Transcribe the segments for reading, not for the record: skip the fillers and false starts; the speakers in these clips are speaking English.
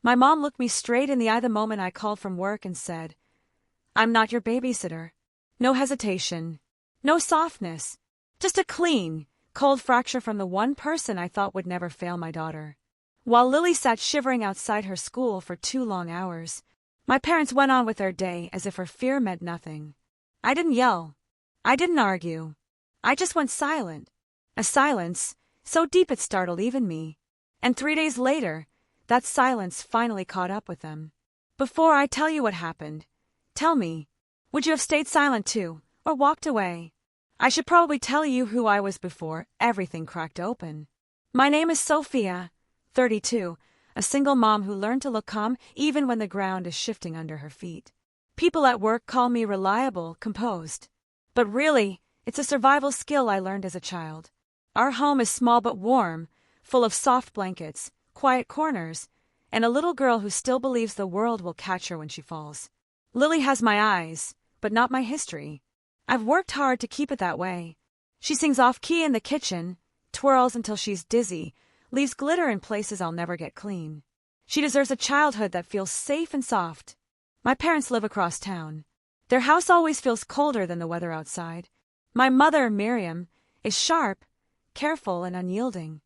My mom looked me straight in the eye the moment I called from work and said, "I'm not your babysitter." No hesitation. No softness. Just a clean, cold fracture from the one person I thought would never fail my daughter. While Lily sat shivering outside her school for 2 long hours, my parents went on with their day as if her fear meant nothing. I didn't yell. I didn't argue. I just went silent. A silence so deep it startled even me. And 3 days later, that silence finally caught up with them. Before I tell you what happened, tell me, would you have stayed silent too, or walked away? I should probably tell you who I was before everything cracked open. My name is Sophia, 32, a single mom who learned to look calm even when the ground is shifting under her feet. People at work call me reliable, composed. But really, it's a survival skill I learned as a child. Our home is small but warm, full of soft blankets, quiet corners, and a little girl who still believes the world will catch her when she falls. Lily has my eyes, but not my history. I've worked hard to keep it that way. She sings off-key in the kitchen, twirls until she's dizzy, leaves glitter in places I'll never get clean. She deserves a childhood that feels safe and soft. My parents live across town. Their house always feels colder than the weather outside. My mother, Miriam, is sharp, careful, and unyielding.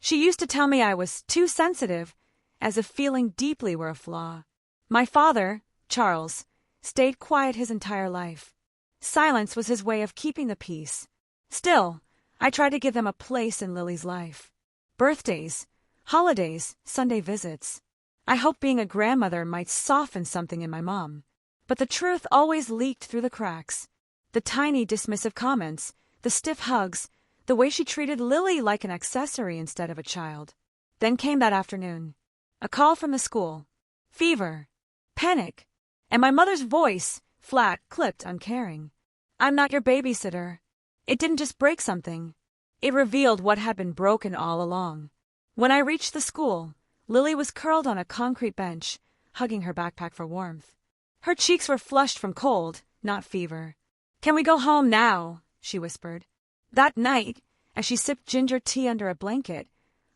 She used to tell me I was too sensitive, as if feeling deeply were a flaw. My father, Charles, stayed quiet his entire life. Silence was his way of keeping the peace. Still, I tried to give them a place in Lily's life. Birthdays, holidays, Sunday visits. I hoped being a grandmother might soften something in my mom. But the truth always leaked through the cracks. The tiny dismissive comments, the stiff hugs, the way she treated Lily like an accessory instead of a child. Then came that afternoon. A call from the school. Fever. Panic. And my mother's voice, flat, clipped, uncaring. "I'm not your babysitter." It didn't just break something. It revealed what had been broken all along. When I reached the school, Lily was curled on a concrete bench, hugging her backpack for warmth. Her cheeks were flushed from cold, not fever. "Can we go home now?" she whispered. That night, as she sipped ginger tea under a blanket,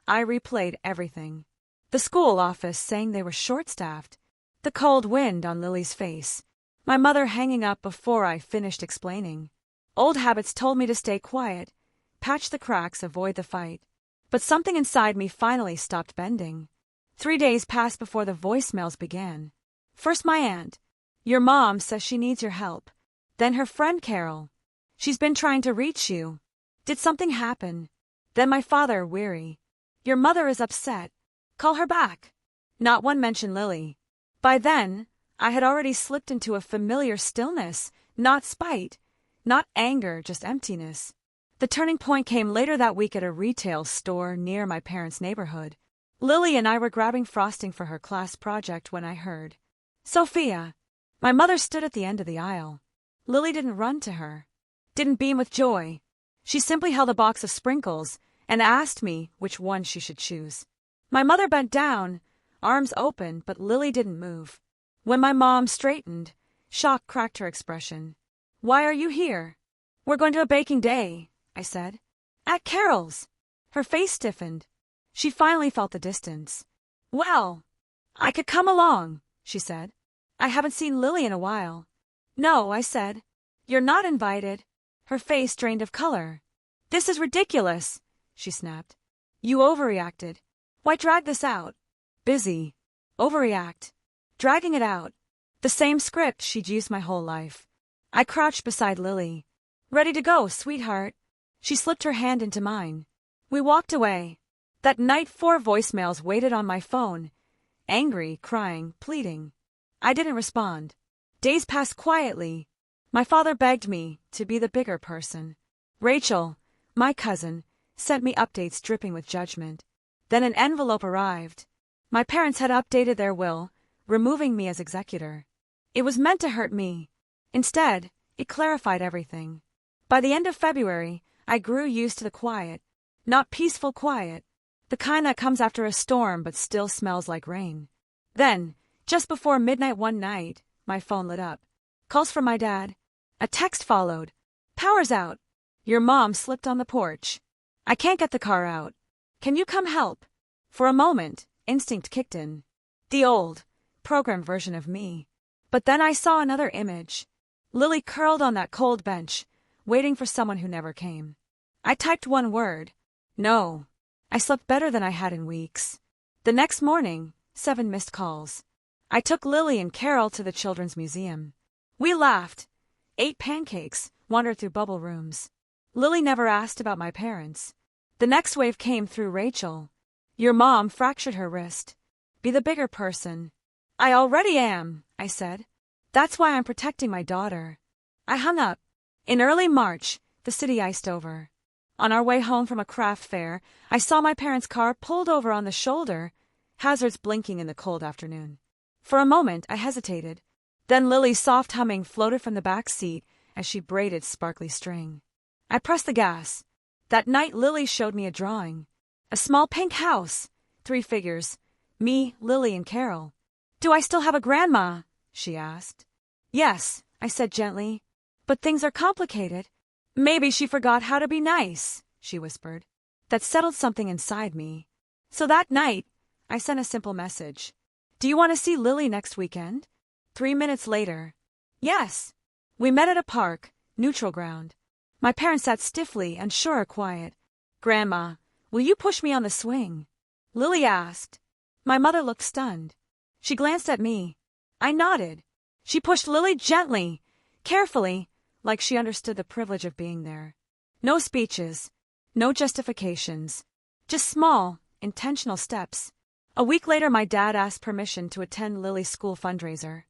I replayed everything. The school office saying they were short-staffed. The cold wind on Lily's face. My mother hanging up before I finished explaining. Old habits told me to stay quiet, patch the cracks, avoid the fight. But something inside me finally stopped bending. 3 days passed before the voicemails began. First my aunt. "Your mom says she needs your help." Then her friend Carol. "She's been trying to reach you. Did something happen?" Then my father, weary. "Your mother is upset. Call her back." Not one mentioned Lily. By then, I had already slipped into a familiar stillness, not spite, not anger, just emptiness. The turning point came later that week at a retail store near my parents' neighborhood. Lily and I were grabbing frosting for her class project when I heard, "Sophia." My mother stood at the end of the aisle. Lily didn't run to her, didn't beam with joy. She simply held a box of sprinkles and asked me which one she should choose. My mother bent down, arms open, but Lily didn't move. When my mom straightened, shock cracked her expression. "Why are you here?" "We're going to a baking day," I said. "At Carol's." Her face stiffened. She finally felt the distance. "Well, I could come along," she said. "I haven't seen Lily in a while." "No," I said. "You're not invited." Her face drained of color. "This is ridiculous," she snapped. "You overreacted. Why drag this out?" Busy. Overreact. Dragging it out. The same script she'd used my whole life. I crouched beside Lily. "Ready to go, sweetheart." She slipped her hand into mine. We walked away. That night 4 voicemails waited on my phone. Angry, crying, pleading. I didn't respond. Days passed quietly. My father begged me to be the bigger person. Rachel, my cousin, sent me updates dripping with judgment. Then an envelope arrived. My parents had updated their will, removing me as executor. It was meant to hurt me. Instead, it clarified everything. By the end of February, I grew used to the quiet. Not peaceful quiet. The kind that comes after a storm but still smells like rain. Then, just before midnight one night, my phone lit up. Calls from my dad. A text followed. "Power's out. Your mom slipped on the porch. I can't get the car out. Can you come help?" For a moment, instinct kicked in. The old, programmed version of me. But then I saw another image. Lily curled on that cold bench, waiting for someone who never came. I typed one word. No. I slept better than I had in weeks. The next morning, 7 missed calls. I took Lily and Carol to the Children's Museum. We laughed, ate pancakes, wandered through bubble rooms. Lily never asked about my parents. The next wave came through Rachel. Your mom fractured her wrist. Be the bigger person. I already am, I said. That's why I'm protecting my daughter. I hung up. In early March, the city iced over. On our way home from a craft fair, I saw my parents' car pulled over on the shoulder, hazards blinking in the cold afternoon. For a moment, I hesitated. Then Lily's soft humming floated from the back seat as she braided sparkly string. I pressed the gas. That night, Lily showed me a drawing. A small pink house, 3 figures, me, Lily, and Carol. Do I still have a grandma? She asked. Yes, I said gently. But things are complicated. Maybe she forgot how to be nice, she whispered. That settled something inside me. So that night, I sent a simple message. Do you want to see Lily next weekend? 3 minutes later. Yes. We met at a park, neutral ground. My parents sat stiffly, unsure or quiet. Grandma, will you push me on the swing? Lily asked. My mother looked stunned. She glanced at me. I nodded. She pushed Lily gently, carefully, like she understood the privilege of being there. No speeches, no justifications, just small, intentional steps. A week later, my dad asked permission to attend Lily's school fundraiser.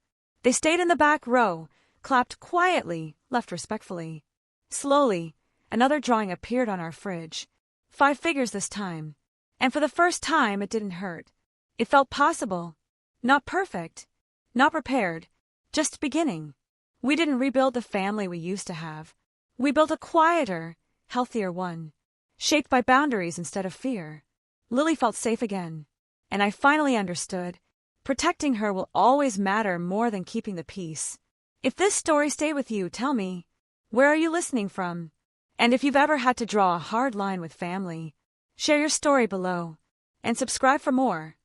They stayed in the back row, clapped quietly, left respectfully. Slowly, another drawing appeared on our fridge. 5 figures this time. And for the first time, it didn't hurt. It felt possible. Not perfect. Not prepared. Just beginning. We didn't rebuild the family we used to have. We built a quieter, healthier one, shaped by boundaries instead of fear. Lily felt safe again. And I finally understood. Protecting her will always matter more than keeping the peace. If this story stayed with you, tell me, where are you listening from? And if you've ever had to draw a hard line with family, share your story below. And subscribe for more.